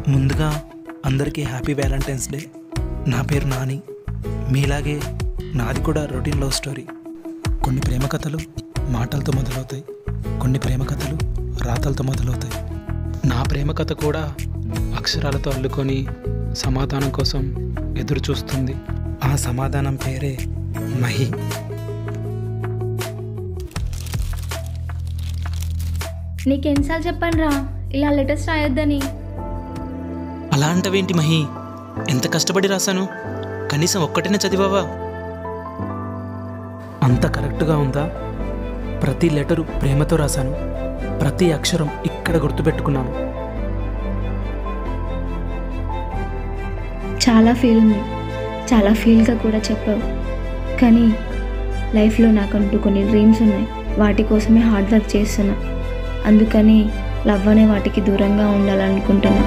ముందుగా అందరికీ happy Valentine's day. నా పేరు నాని. మీలాగే నాది కూడా రొటీన్ లవ్ స్టోరీ. కొన్ని ప్రేమ కథలు మాటలతో మొదలవుతాయి, కొన్ని ప్రేమ కథలు రాతలతో మొదలవుతాయి. నా ప్రేమ కథ కూడా అక్షరాలతో అల్లుకొని సమాధానం కోసం ఎదురు చూస్తుంది. ఆ సమాధానం పేరే మహి. నీకెన్నిసార్లు చెప్పాను రా ఇలా లెటర్స్ రాయొద్దని. అలా అంటవేంటి మహి? ఎంత కష్టపడి రాశాను, కనీసం ఒక్కటైనా చదివావా? అంత కరెక్ట్గా ఉందా? ప్రతి లెటరు ప్రేమతో రాశాను, ప్రతి అక్షరం ఇక్కడ గుర్తుపెట్టుకున్నాను. చాలా ఫీల్ ఉంది, చాలా ఫీల్గా కూడా చెప్పావు. కానీ లైఫ్లో నాకంటూ కొన్ని డ్రీమ్స్ ఉన్నాయి, వాటి కోసమే హార్డ్ వర్క్ చేస్తున్నా. అందుకని లవ్ అనే వాటికి దూరంగా ఉండాలనుకుంటున్నా.